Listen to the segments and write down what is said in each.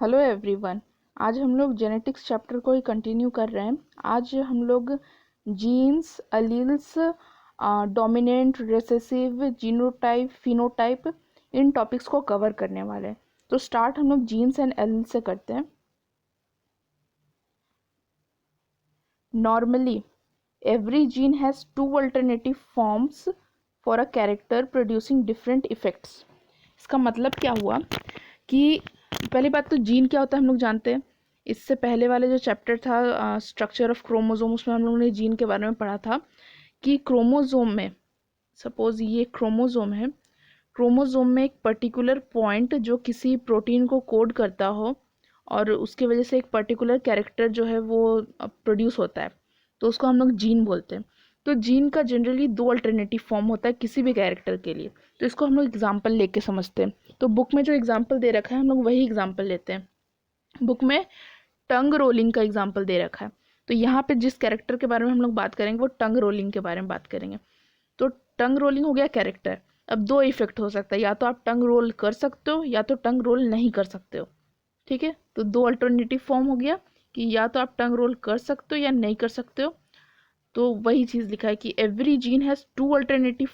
Hello everyone. आज हम लोग जेनेटिक्स चैप्टर को ही कंटिन्यू कर रहे हैं। आज हम लोग genes, alleles, dominant, recessive, genotype, phenotype, इन टॉपिक्स को कवर करने वाले हैं। तो स्टार्ट हम लोग जीन्स एंड एलील्स से करते हैं। Normally every gene has two alternative forms for a character producing different effects. इसका मतलब क्या हुआ कि पहली बात तो जीन क्या होता है हम लोग जानते हैं। इससे पहले वाले जो चैप्टर था स्ट्रक्चर ऑफ क्रोमोसोम, उसमें हम लोगों ने जीन के बारे में पढ़ा था कि क्रोमोसोम में, सपोज ये क्रोमोसोम है, क्रोमोसोम में एक पर्टिकुलर पॉइंट जो किसी प्रोटीन को कोड करता हो और उसकी वजह से एक पर्टिकुलर कैरेक्टर जो है वो प्रोड्यूस होता है, तो उसको हम लोग जीन बोलते हैं। तो जीन का जनरली दो अल्टरनेटिव फॉर्म होता है किसी भी कैरेक्टर के लिए। तो इसको हम लोग एग्जाम्पल लेके समझते हैं। तो बुक में जो एग्जाम्पल दे रखा है हम लोग वही एग्जाम्पल लेते हैं। बुक में टंग रोलिंग का एग्जाम्पल दे रखा है, तो यहाँ पे जिस कैरेक्टर के बारे में हम लोग बात करेंगे वो टंग रोलिंग के बारे में बात करेंगे। तो टंग रोलिंग हो गया कैरेक्टर। अब दो इफेक्ट हो सकता है, या तो आप टंग रोल कर सकते हो या तो टंग रोल नहीं कर सकते हो। ठीक है, तो दो अल्टरनेटिव फॉर्म हो गया कि या तो आप टंग रोल कर सकते हो या नहीं कर सकते हो। तो वही चीज़ लिखा है कि every gene has two alternative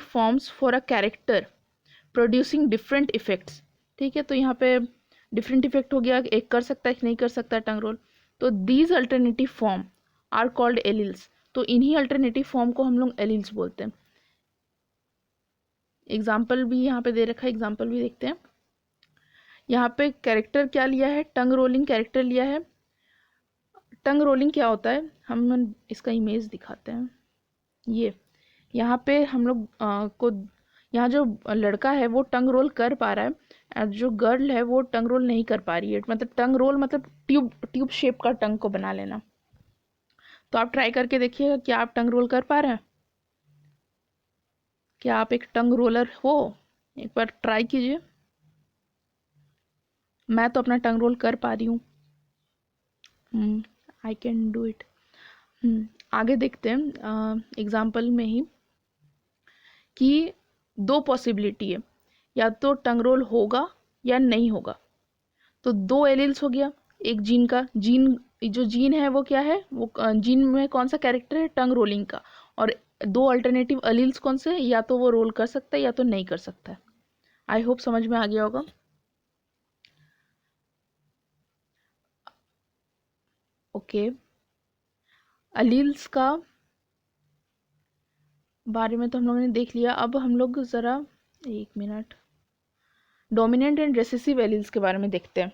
forms for a character producing different effects. ठीक है, तो यहाँ पे डिफरेंट इफेक्ट हो गया, एक कर सकता है एक नहीं कर सकता टंग रोल। तो these alternative form are called alleles. तो इन्हीं अल्टरनेटिव फॉर्म को हम लोग एलिल्स बोलते हैं। एग्जाम्पल भी यहाँ पे दे रखा है, एग्जाम्पल भी देखते हैं। यहाँ पे कैरेक्टर क्या लिया है, टंग रोलिंग कैरेक्टर लिया है। टंग रोलिंग क्या होता है, हम इसका इमेज दिखाते हैं। ये यहाँ पे हम लोग को, यहाँ जो लड़का है वो टंग रोल कर पा रहा है और जो गर्ल है वो टंग रोल नहीं कर पा रही है। मतलब टंग रोल मतलब ट्यूब ट्यूब शेप का टंग को बना लेना। तो आप ट्राई करके देखिएगा, क्या आप टंग रोल कर पा रहे हैं? क्या आप एक टंग रोलर हो? एक बार ट्राई कीजिए। मैं तो अपना टंग रोल कर पा रही हूँ। I can do it. आगे देखते हैं एग्जाम्पल में ही कि दो पॉसिबिलिटी है, या तो टंग रोल होगा या नहीं होगा। तो दो एलिल्स हो गया एक जीन का। जीन, जो जीन है वो क्या है, वो जीन में कौन सा कैरेक्टर है, टंग रोलिंग का। और दो अल्टरनेटिव एलिल्स कौन से, या तो वो रोल कर सकता है या तो नहीं कर सकता है। आई होप समझ में आ गया होगा। ओके, एलिल्स का बारे में तो हम लोगों ने देख लिया। अब हम लोग ज़रा एक minute dominant and recessive alleles के बारे में देखते हैं।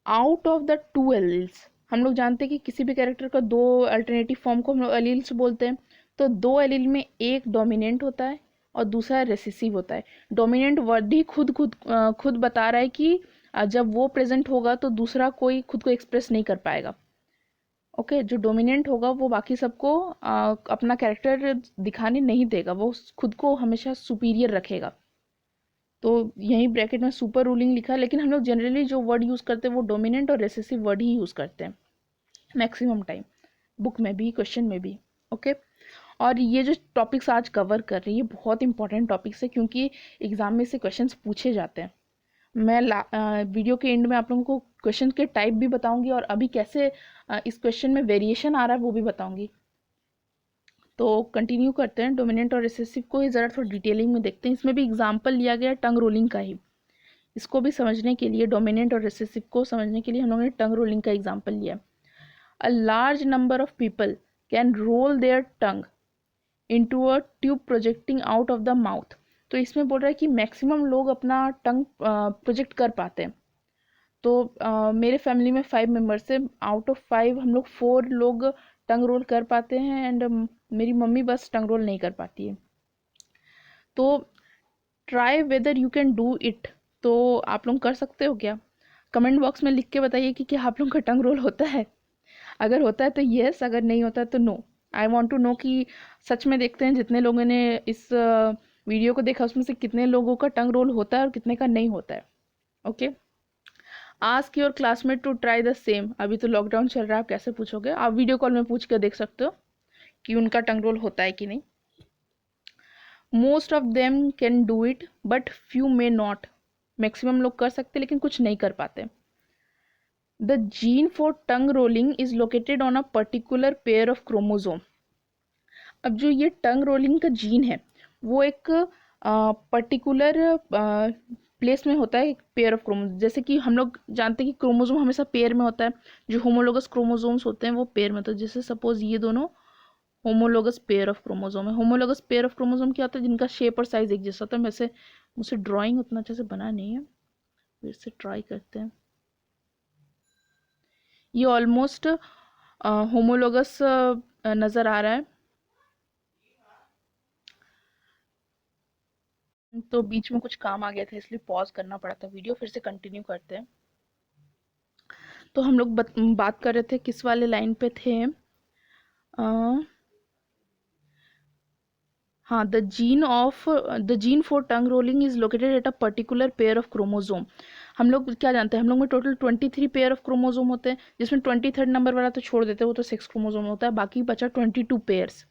Out of the two alleles, हम लोग जानते हैं कि किसी भी कैरेक्टर का दो अल्टरनेटिव फॉर्म को हम लोग एलिल्स बोलते हैं। तो दो एलिल में एक डोमिनेंट होता है और दूसरा रेसेसिव होता है। डोमिनेंट वर्ड ही खुद बता रहा है कि जब वो प्रेजेंट होगा तो दूसरा कोई खुद को एक्सप्रेस नहीं कर पाएगा। ओके, जो डोमिनेंट होगा वो बाकी सबको अपना कैरेक्टर दिखाने नहीं देगा, वो खुद को हमेशा सुपीरियर रखेगा। तो यहीं ब्रैकेट में सुपर रूलिंग लिखा है, लेकिन हम लोग जनरली जो वर्ड यूज़ करते हैं वो डोमिनेंट और रेसेसिव वर्ड ही यूज़ करते हैं मैक्सिमम टाइम, बुक में भी क्वेश्चन में भी। ओके, और ये जो टॉपिक्स आज कवर कर रही है बहुत इंपॉर्टेंट टॉपिक्स है, क्योंकि एग्जाम में से क्वेश्चंस पूछे जाते हैं। मैं वीडियो के एंड में आप लोगों को क्वेश्चन के टाइप भी बताऊंगी और अभी कैसे इस क्वेश्चन में वेरिएशन आ रहा है वो भी बताऊंगी। तो कंटिन्यू करते हैं, डोमिनेंट और रिसेसिव को ही ज़रा थोड़ा डिटेलिंग में देखते हैं। इसमें भी एग्जाम्पल लिया गया है टंग रोलिंग का ही। इसको भी समझने के लिए, डोमिनेंट और रिसेसिव को समझने के लिए हम लोगों ने टंग रोलिंग का एग्जाम्पल लिया। A large number of people can roll their tongue into a tube projecting out of the mouth. तो इसमें बोल रहा है कि मैक्सिमम लोग अपना टंग प्रोजेक्ट कर पाते हैं। तो मेरे फैमिली में 5 मेम्बर्स से आउट ऑफ 5 हम लोग 4 लोग टंग रोल कर पाते हैं, एंड मेरी मम्मी बस टंग रोल नहीं कर पाती है। तो try whether you can do it. तो आप लोग कर सकते हो क्या? कमेंट बॉक्स में लिख के बताइए कि क्या आप लोग का टंग रोल होता है। अगर होता है तो येस, अगर नहीं होता है तो no. I want to know कि सच में देखते हैं जितने लोगों ने इस वीडियो को देखा उसमें से कितने लोगों का टंग रोल होता है और कितने का नहीं होता है। Okay, ask your classmate to try the same. अभी तो लॉकडाउन चल रहा है, आप कैसे पूछोगे? आप वीडियो कॉल में पूछ कर देख सकते हो कि उनका टंग रोल होता है कि नहीं। Most of them can do it but few may not, maximum लोग कर सकते लेकिन कुछ नहीं कर पाते। The gene for tongue rolling is located on a particular pair of chromosome. अब जो ये टंग रोलिंग का जीन है वो एक पर्टिकुलर प्लेस में होता है, पेयर ऑफ क्रोमोजोम। जैसे कि हम लोग जानते हैं कि क्रोमोजोम हमेशा पेयर में होता है, जो होमोलोगस क्रोमोजोम्स होते हैं वो पेयर में होते हैं। जैसे सपोज ये दोनों होमोलोगस पेयर ऑफ क्रोमोजोम है। होमोलोगस पेयर ऑफ क्रोमोजोम क्या होता है, जिनका शेप और साइज एक जैसा होता है। वैसे मुझसे ड्राइंग उतना अच्छे से बना नहीं है, फिर से ट्राई करते हैं। ये ऑलमोस्ट होमोलोगस नज़र आ रहा है। तो बीच में कुछ काम आ गया था इसलिए पॉज करना पड़ा था वीडियो, फिर से कंटिन्यू करते हैं। तो हम लोग बात कर रहे थे किस वाले लाइन पे थे। हाँ, the gene for tongue rolling is located at a particular pair of chromosome. हम लोग क्या जानते हैं, हम लोग में टोटल 23 पेयर ऑफ क्रोमोजोम होते हैं, जिसमें 23rd नंबर वाला तो छोड़ देते हैं, वो तो सेक्स क्रोमोजोम होता है। बाकी बचा 22 पेयर्स।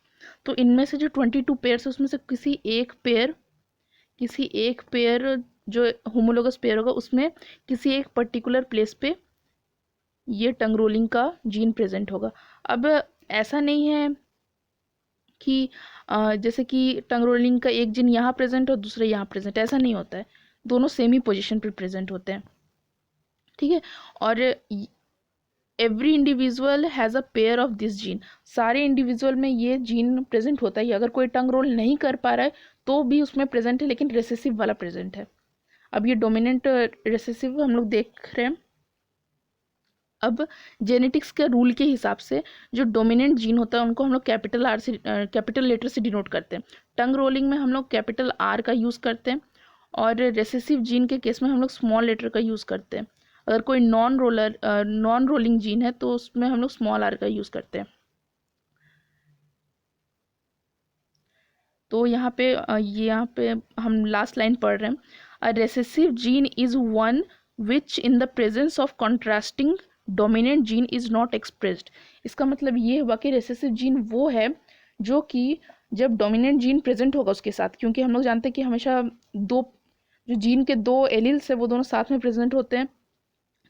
तो इनमें से जो 22 पेयर्स है उसमें से किसी एक पेयर जो होमोलोगस पेयर होगा उसमें किसी एक पर्टिकुलर प्लेस पे ये टंग रोलिंग का जीन प्रेजेंट होगा। अब ऐसा नहीं है कि जैसे कि टंग रोलिंग का एक जीन यहाँ प्रेजेंट और दूसरा यहाँ प्रेजेंट, ऐसा नहीं होता है। दोनों सेम ही पोजीशन पर प्रेजेंट होते हैं, ठीक है। और every individual has a pair of this gene. सारे इंडिविजुअल में ये जीन प्रेजेंट होता ही। अगर कोई टंग रोल नहीं कर पा रहा है तो भी उसमें प्रेजेंट है, लेकिन रेसेसिव वाला प्रेजेंट है। अब ये डोमिनेंट रेसेसिव हम लोग देख रहे हैं। अब जेनेटिक्स के रूल के हिसाब से जो डोमिनेंट जीन होता है उनको हम लोग कैपिटल लेटर से डिनोट करते हैं। टंग रोलिंग में हम लोग कैपिटल आर का यूज़ करते हैं, और रेसेसिव जीन के केस में हम लोग स्मॉल लेटर का यूज़ करते हैं। अगर कोई नॉन रोलिंग जीन है तो उसमें हम लोग स्मॉल आर का यूज़ करते हैं। तो यहाँ पे हम लास्ट लाइन पढ़ रहे हैं। A recessive gene is one which in the presence of contrasting dominant gene is not expressed. इसका मतलब ये हुआ कि रेसेसिव जीन वो है जो कि जब डोमिनेंट जीन प्रेजेंट होगा उसके साथ, क्योंकि हम लोग जानते हैं कि हमेशा दो जो जीन के दो एलील्स है वो दोनों साथ में प्रेजेंट होते हैं।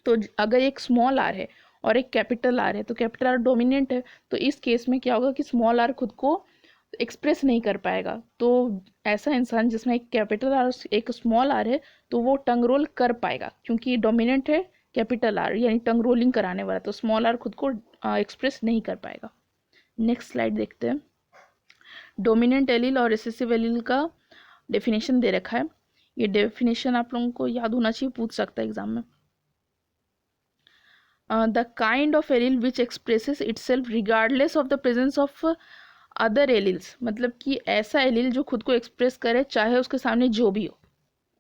तो अगर एक स्मॉल आर है और एक कैपिटल आर है तो कैपिटल आर डोमिनेंट है, तो इस केस में क्या होगा कि स्मॉल आर खुद को एक्सप्रेस नहीं कर पाएगा। तो ऐसा इंसान जिसमें एक कैपिटल आर एक स्मॉल आर है तो वो टंग रोल कर पाएगा, क्योंकि डोमिनेंट है कैपिटल आर यानी टंग रोलिंग कराने वाला, तो स्मॉल आर खुद को एक्सप्रेस नहीं कर पाएगा। नेक्स्ट स्लाइड देखते हैं। डोमिनेंट एलील और रिसेसिव एलील का डेफिनेशन दे रखा है। ये डेफिनेशन आप लोगों को याद होना चाहिए, पूछ सकता है एग्जाम में। The kind of allele which expresses itself regardless of the presence of other alleles, मतलब कि ऐसा एलील जो खुद को एक्सप्रेस करे चाहे उसके सामने जो भी हो,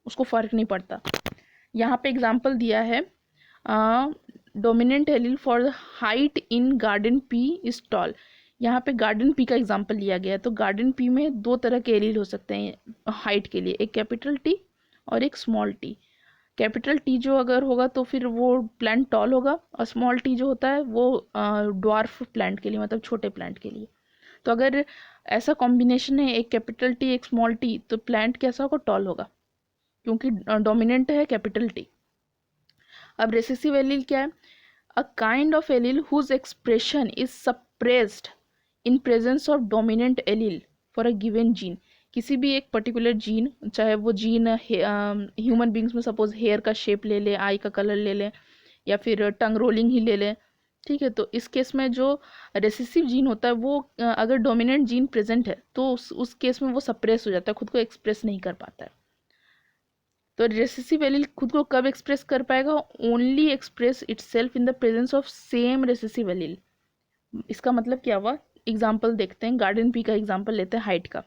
उसको फर्क नहीं पड़ता। यहाँ पे एग्जाम्पल दिया है, dominant allele for the height in garden pea is tall. यहाँ पे गार्डन पी का एग्जाम्पल लिया गया है। तो गार्डन पी में दो तरह के एलील हो सकते हैं हाइट के लिए, एक कैपिटल टी और एक स्मॉल टी। कैपिटल टी जो अगर होगा तो फिर वो प्लांट टॉल होगा, और स्मॉल टी जो होता है वो ड्वार्फ प्लांट के लिए, मतलब छोटे प्लांट के लिए। तो अगर ऐसा कॉम्बिनेशन है एक कैपिटल टी एक स्मॉल टी, तो प्लांट कैसा होगा, टॉल होगा, क्योंकि डोमिनेंट है कैपिटल टी। अब रेसेसिव एलील क्या है, a kind of allele whose expression is suppressed in presence of dominant allele for a given gene. किसी भी एक पर्टिकुलर जीन, चाहे वो जीन ह्यूमन बींग्स में सपोज हेयर का शेप ले ले, आई का कलर ले ले, या फिर टंग रोलिंग ही ले ले, ठीक है। तो इस केस में जो रेसेसिव जीन होता है वो अगर डोमिनेंट जीन प्रेजेंट है तो उस केस में वो सप्रेस हो जाता है, खुद को एक्सप्रेस नहीं कर पाता है। तो रेसेसिव एलील खुद को कब एक्सप्रेस कर पाएगा, only express itself in the presence of same recessive allele. इसका मतलब क्या हुआ, एग्जाम्पल देखते हैं। गार्डन पी का एग्जाम्पल लेते हैं हाइट का।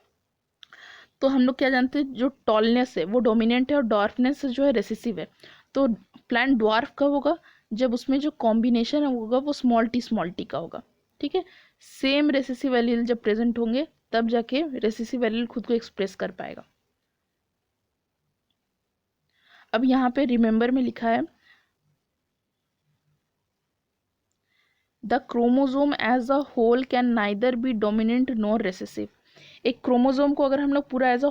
तो हम लोग क्या जानते हैं, जो टॉलनेस है वो डोमिनेंट है और डॉर्फनेस जो है रेसेसिव है। तो प्लांट ड्वार्फ कब होगा, जब उसमें जो कॉम्बिनेशन होगा वो स्मॉल टी का होगा, ठीक है। सेम रेसेसिव एलील जब प्रेजेंट होंगे तब जाके रेसेसिव एलील खुद को एक्सप्रेस कर पाएगा। अब यहाँ पे रिमेंबर में लिखा है, the chromosome as a whole can neither be dominant nor recessive. एक क्रोमोसोम को अगर हम लोग पूरा एज अ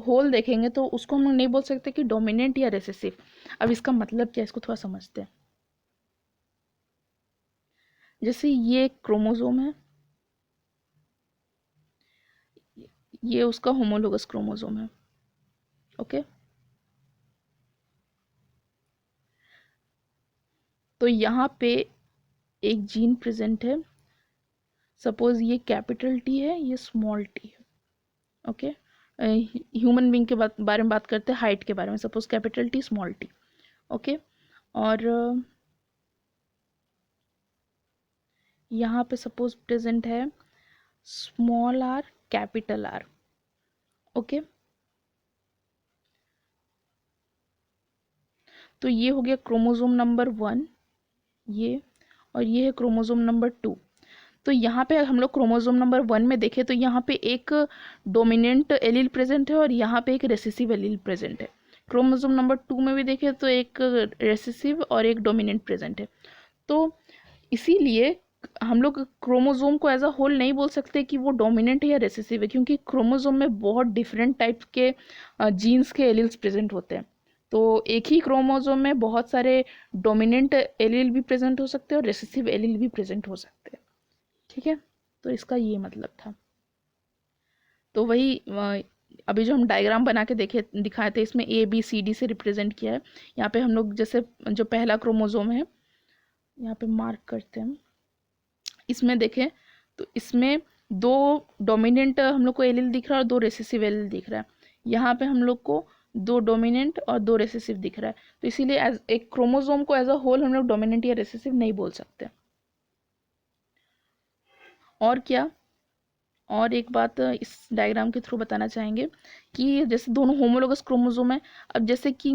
होल देखेंगे तो उसको हम लोग नहीं बोल सकते कि डोमिनेंट या रिसेसिव। अब इसका मतलब क्या है, इसको थोड़ा समझते हैं। जैसे ये एक क्रोमोसोम है, ये उसका होमोलोगस क्रोमोसोम है, ओके। तो यहाँ पे एक जीन प्रेजेंट है, सपोज ये कैपिटल टी है, ये स्मॉल टी है, ओके। ह्यूमन बींग के बारे में बात करते हैं, हाइट के बारे में, suppose capital T small T, okay. और यहाँ पे सपोज प्रेजेंट है small are capital R, okay. तो ये हो गया क्रोमोसोम नंबर 1, ये, और ये है क्रोमोसोम नंबर 2। तो यहाँ पे हम लोग क्रोमोसोम नंबर 1 में देखें तो यहाँ पे एक डोमिनेंट एलील प्रेजेंट है और यहाँ पे एक रेसेसिव एलील प्रेजेंट है। क्रोमोसोम नंबर 2 में भी देखें तो एक रेसेसिव और एक डोमिनेंट प्रेजेंट है। तो इसीलिए हम लोग क्रोमोसोम को एज अ होल नहीं बोल सकते कि वो डोमिनेंट है या रेसेसिव है, क्योंकि क्रोमोसोम में बहुत डिफरेंट टाइप के जीन्स के एलील्स प्रेजेंट होते हैं। तो एक ही क्रोमोसोम में बहुत सारे डोमिनेंट एलील भी प्रेजेंट हो सकते हैं और रेसेसिव एलील भी प्रेजेंट हो सकते हैं, ठीक है। तो इसका ये मतलब था। तो वही अभी जो हम डायग्राम बना के देखे दिखाए थे, इसमें ए बी सी डी से रिप्रेजेंट किया है। यहाँ पे हम लोग जैसे जो पहला क्रोमोसोम है, यहाँ पे मार्क करते हैं, इसमें देखें तो इसमें दो डोमिनेंट हम लोग को एलील दिख रहा है और दो रेसेसिव एलील दिख रहा है। यहाँ पे हम लोग को दो डोमिनेंट और दो रेसेसिव दिख रहा है। तो इसीलिए एज एक क्रोमोसोम को एज अ होल हम लोग डोमिनेंट या रेसेसिव नहीं बोल सकते। और क्या, और एक बात इस डायग्राम के थ्रू बताना चाहेंगे कि जैसे दोनों होमोलोगस क्रोमोसोम है, अब जैसे कि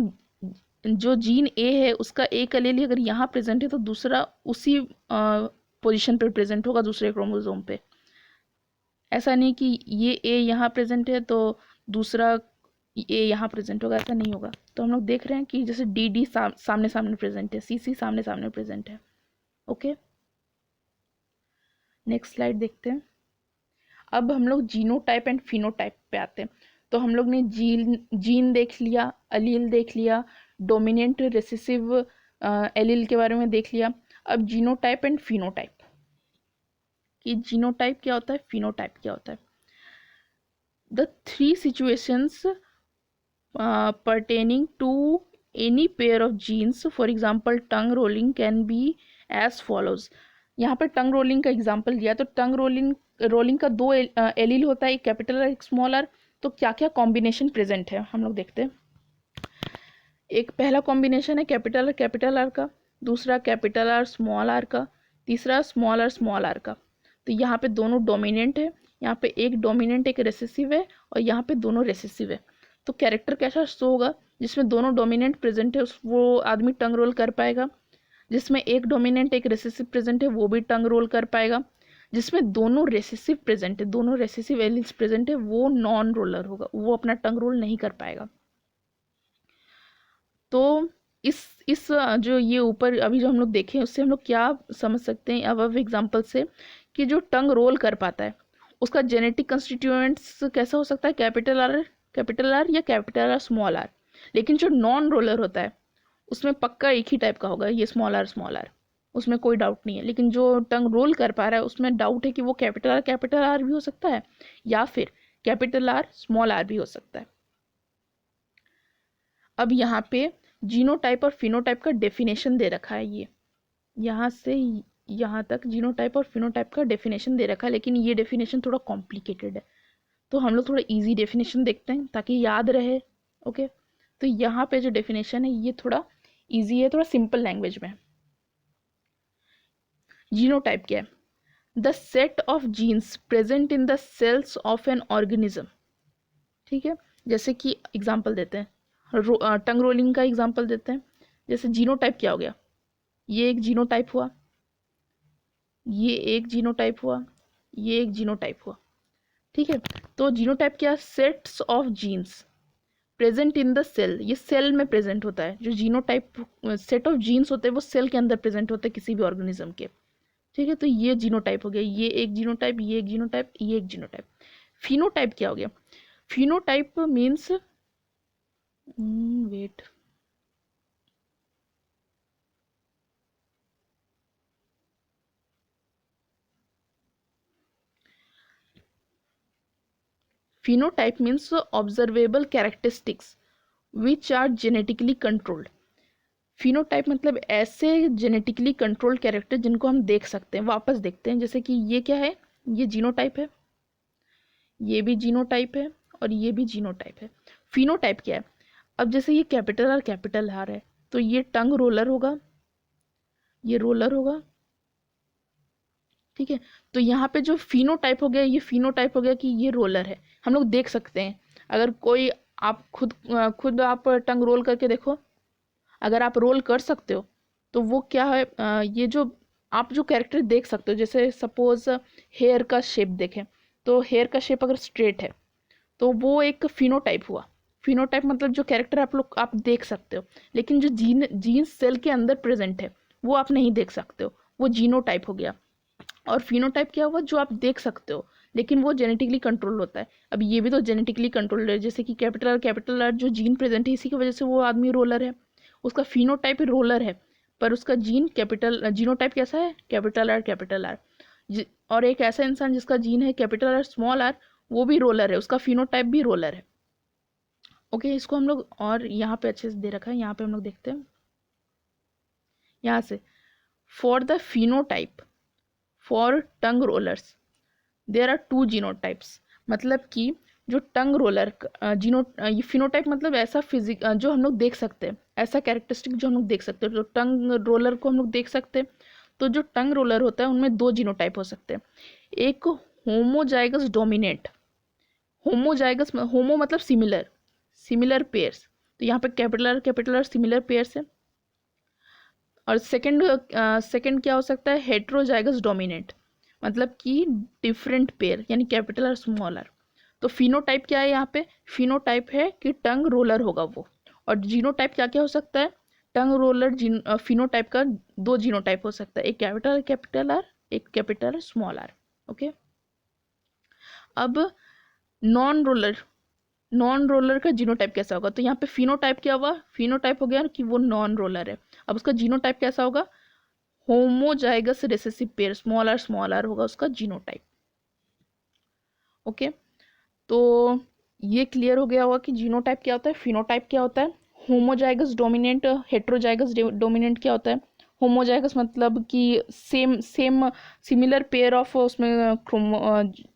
जो जीन ए है उसका एक एलील अगर यहाँ प्रेजेंट है तो दूसरा उसी पोजीशन पे प्रेजेंट होगा दूसरे क्रोमोसोम पे। ऐसा नहीं कि ये ए यहाँ प्रेजेंट है तो दूसरा ए यहाँ प्रेजेंट होगा, ऐसा नहीं होगा। तो हम लोग देख रहे हैं कि जैसे डी डी सामने सामने प्रेजेंट है, सी सी सामने सामने प्रेजेंट है, ओके। नेक्स्ट स्लाइड देखते हैं। अब हम लोग जीनोटाइप एंड फिनोटाइप पे आते हैं। तो हम लोग ने जीन देख लिया, अलील देख लिया, डोमिनेंट रेसेसिव एलील के बारे में देख लिया। अब जीनोटाइप एंड फिनोटाइप, कि जीनोटाइप क्या होता है, फिनोटाइप क्या होता है। The three situations pertaining to any pair of genes, for example tongue rolling, can be as follows। यहाँ पर टंग रोलिंग का एग्जाम्पल दिया, तो टंग रोलिंग का दो एलील होता है, एक कैपिटल और एक स्मॉल आर। तो क्या क्या कॉम्बिनेशन प्रेजेंट है हम लोग देखते हैं। एक पहला कॉम्बिनेशन है कैपिटल आर का, दूसरा कैपिटल आर स्मॉल आर का, तीसरा स्मॉल आर का। तो यहाँ पे दोनों डोमिनेंट है, यहाँ पे एक डोमिनेंट एक रेसेसिव है और यहाँ पे दोनों रेसेसिव है। तो कैरेक्टर कैसा शो होगा, जिसमें दोनों डोमिनेंट प्रेजेंट है वो आदमी टंग रोल कर पाएगा, जिसमें एक डोमिनेंट एक रेसेसिव प्रेजेंट है वो भी टंग रोल कर पाएगा, जिसमें दोनों रेसेसिव प्रेजेंट है, दोनों रेसेसिव एलिल्स प्रेजेंट है, वो नॉन रोलर होगा, वो अपना टंग रोल नहीं कर पाएगा। तो इस जो ये ऊपर अभी जो हम लोग देखें उससे हम लोग क्या समझ सकते हैं अब एग्जाम्पल से, कि जो टंग रोल कर पाता है उसका जेनेटिक कंस्टिट्यूएंट्स कैसा हो सकता है, कैपिटल आर या कैपिटल आर स्मॉल आर। लेकिन जो नॉन रोलर होता है उसमें पक्का एक ही टाइप का होगा, ये स्मॉल आर, उसमें कोई डाउट नहीं है। लेकिन जो टंग रोल कर पा रहा है उसमें डाउट है कि वो कैपिटल आर भी हो सकता है या फिर कैपिटल आर स्मॉल आर भी हो सकता है। अब यहाँ पे जीनोटाइप और फिनोटाइप का डेफिनेशन दे रखा है, ये यहाँ से यहाँ तक जीनोटाइप और फिनोटाइप का डेफिनेशन दे रखा है, लेकिन ये डेफिनेशन थोड़ा कॉम्प्लिकेटेड है। तो हम लोग थोड़ा इजी डेफिनेशन देखते हैं ताकि याद रहे, ओके। तो यहाँ पे जो डेफिनेशन है ये थोड़ा इजी है, थोड़ा सिंपल लैंग्वेज में। जीनोटाइप क्या है, the set of genes present in the cells of an organism, ठीक है। जैसे कि एग्जांपल देते हैं, टंग रोलिंग का एग्जांपल देते हैं। जैसे जीनोटाइप क्या हो गया, ये एक जीनोटाइप हुआ, ये एक जीनोटाइप हुआ, ये एक जीनोटाइप हुआ, ठीक है। तो जीनोटाइप क्या, sets of genes present in the cell, ये सेल में प्रेजेंट होता है। जो जीनोटाइप सेट ऑफ जीन्स होते हैं वो सेल के अंदर प्रेजेंट होते हैं किसी भी ऑर्गेनिज्म के, ठीक है। तो ये जीनोटाइप हो गया, ये एक जीनोटाइप, ये एक जीनोटाइप, ये एक जीनोटाइप। फिनोटाइप क्या हो गया? Phenotype means what, phenotype means observable characteristics which are genetically controlled. phenotype मतलब ऐसे genetically controlled कैरेक्टर जिनको हम देख सकते हैं, वापस देखते हैं, जैसे कि ये क्या है, ये जीनोटाइप है, ये भी जीनोटाइप है, और ये भी जीनोटाइप है। फिनोटाइप क्या है? अब जैसे ये कैपिटल आर है, तो ये टंग रोलर होगा, ये रोलर होगा, ठीक है। तो यहाँ पे जो फिनोटाइप हो गया, ये फिनोटाइप हो गया कि ये रोलर है, हम लोग देख सकते हैं। अगर कोई, आप खुद आप टंग रोल करके देखो, अगर आप रोल कर सकते हो तो वो क्या है, ये जो आप जो कैरेक्टर देख सकते हो, जैसे सपोज हेयर का शेप देखें, तो हेयर का शेप अगर स्ट्रेट है तो वो एक फिनोटाइप हुआ। फिनोटाइप मतलब जो कैरेक्टर आप देख सकते हो, लेकिन जो जीन सेल के अंदर प्रेजेंट है वो आप नहीं देख सकते हो, वो जीनोटाइप हो गया। और फिनोटाइप क्या हुआ? जो आप देख सकते हो लेकिन वो जेनेटिकली कंट्रोल होता है। अब ये भी तो जेनेटिकली कंट्रोल्ड है, जैसे कि कैपिटल आर जो जीन प्रेजेंट है, इसी की वजह से वो आदमी रोलर है, उसका फिनोटाइप रोलर है, पर उसका जीनोटाइप कैसा है? Capital R. और एक ऐसा इंसान जिसका जीन है कैपिटल आर स्मॉल आर, वो भी रोलर है, उसका फिनोटाइप भी रोलर है। ओके, इसको हम लोग और यहाँ पे अच्छे से दे रखा है, यहाँ पे हम लोग देखते हैं, यहाँ से for the phenotype for tongue rollers there are two genotypes. मतलब कि जो टंग रोलर ये फिनोटाइप मतलब ऐसा फिजिक जो हम लोग देख सकते हैं, ऐसा कैरेक्टरिस्टिक जो हम लोग देख सकते हैं, तो टंग रोलर को हम लोग देख सकते हैं। तो जो टंग रोलर होता है उनमें दो जीनोटाइप हो सकते हैं, एक होमोजाइगस डोमिनेंट, होमोजाइगस होमो मतलब सिमिलर, सिमिलर पेयर्स, तो यहाँ पे कैपिटल आर सिमिलर पेयर्स है। और सेकंड क्या हो सकता है? हेट्रोजाइगस डोमिनेंट, मतलब कि डिफरेंट पेयर, यानी कैपिटल और स्मॉल आर। तो फिनोटाइप क्या है यहाँ पे? फिनोटाइप है कि टंग रोलर होगा वो। और जीनोटाइप क्या क्या हो सकता है? टंग रोलर फिनोटाइप का दो जीनोटाइप हो सकता है, एक कैपिटल आर, एक कैपिटल स्मॉल आर। ओके, अब नॉन रोलर, नॉन रोलर का जीनोटाइप कैसा होगा? तो यहाँ पे फिनोटाइप क्या हुआ? फिनोटाइप हो गया कि वो नॉन रोलर है। अब उसका जीनोटाइप कैसा होगा? Homozygous recessive pair, small r होगा उसका जीनोटाइप। ओके, तो ये क्लियर हो गया होगा कि जीनोटाइप क्या होता है, फिनोटाइप क्या होता है, होमोजाइगस डोमिनेंट, हेट्रोजाइगस डोमिनेंट क्या होता है। होमोजाइगस मतलब कि same same similar pair of उसमें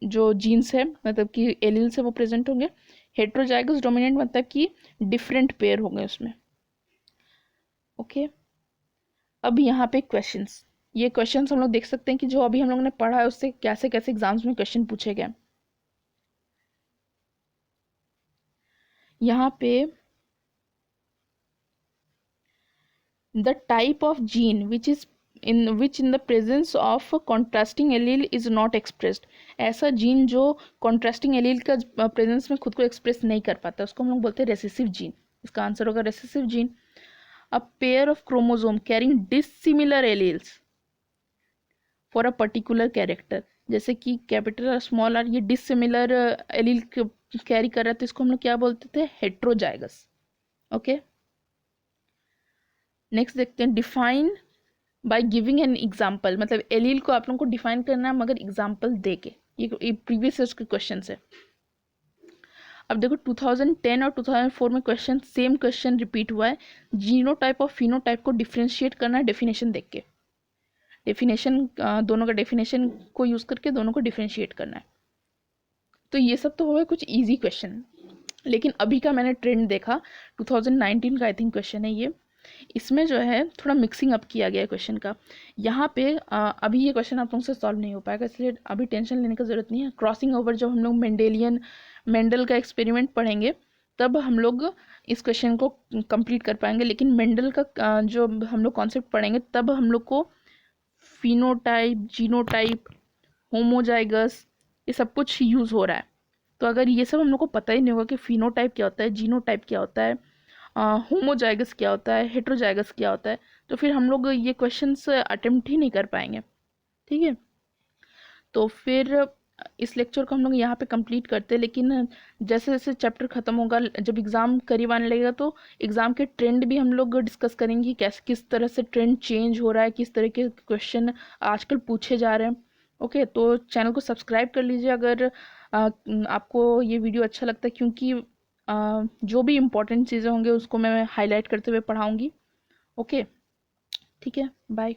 जो जीन्स है, मतलब कि एलील्स है वो प्रेजेंट होंगे। हेट्रोजाइगस डोमिनेंट मतलब कि डिफरेंट पेयर होंगे उसमें। ओके, अब यहाँ पे क्वेश्चंस, ये क्वेश्चंस हम लोग देख सकते हैं कि जो अभी हम लोगों ने पढ़ा है उससे कैसे कैसे एग्जाम्स में क्वेश्चन पूछे गए। यहाँ पे the type of gene which in the presence of contrasting allele is not expressed. ऐसा जीन जो कॉन्ट्रास्टिंग एलील का प्रेजेंस में खुद को एक्सप्रेस नहीं कर पाता, उसको हम लोग बोलते हैं रेसेसिव जीन। इसका आंसर होगा recessive gene. A pair of chromosome carrying dissimilar alleles for a particular character, जैसे कि कैपिटल और स्मॉल आर ये डिसिमिलर एलील कैरी कर रहा है, तो इसको हम लोग क्या बोलते थे? हेट्रोजाइगस। ओके, नेक्स्ट देखते हैं, define by giving an example, मतलब एलील को आप लोगों को डिफाइन करना है मगर एग्जाम्पल दे के। ये प्रीवियस ईयर्स के क्वेश्चन है। अब देखो 2010 और 2004 में क्वेश्चन, सेम क्वेश्चन रिपीट हुआ है, जीनोटाइप और फिनोटाइप को डिफ्रेंशिएट करना है डेफिनेशन देख के। डेफिनेशन, दोनों का डेफिनेशन को यूज करके दोनों को डिफ्रेंशिएट करना है। तो ये सब तो हो गए कुछ इजी क्वेश्चन, लेकिन अभी का मैंने ट्रेंड देखा, 2019 का आई थिंक क्वेश्चन है ये, इसमें जो है थोड़ा मिक्सिंग अप किया गया है क्वेश्चन का। यहाँ पे अभी ये क्वेश्चन आप लोगों से सॉल्व नहीं हो पाएगा, इसलिए अभी टेंशन लेने की ज़रूरत नहीं है। क्रॉसिंग ओवर जब हम लोग मेंडल का एक्सपेरिमेंट पढ़ेंगे तब हम लोग इस क्वेश्चन को कंप्लीट कर पाएंगे, लेकिन मेंडल का जो हम लोग कॉन्सेप्ट पढ़ेंगे तब हम लोग को फिनोटाइप, जीनोटाइप, होमोजाइगस, ये सब कुछ यूज़ हो रहा है। तो अगर ये सब हम लोग को पता ही नहीं होगा कि फिनोटाइप क्या होता है, जीनोटाइप क्या होता है, होमोजाइगस क्या होता है, हेट्रोजाइगस क्या होता है, तो फिर हम लोग ये क्वेश्चंस अटेम्प्ट ही नहीं कर पाएंगे। ठीक है, तो फिर इस लेक्चर को हम लोग यहाँ पे कंप्लीट करते हैं, लेकिन जैसे जैसे चैप्टर ख़त्म होगा, जब एग्ज़ाम करीब आने लगेगा तो एग्ज़ाम के ट्रेंड भी हम लोग डिस्कस करेंगे कि कैसे किस तरह से ट्रेंड चेंज हो रहा है, किस तरह के क्वेश्चन आजकल पूछे जा रहे हैं। ओके, तो चैनल को सब्सक्राइब कर लीजिए अगर आपको ये वीडियो अच्छा लगता है, क्योंकि जो भी इम्पोर्टेंट चीज़ें होंगे उसको मैं हाईलाइट करते हुए पढ़ाऊँगी। ओके, ठीक है, बाय।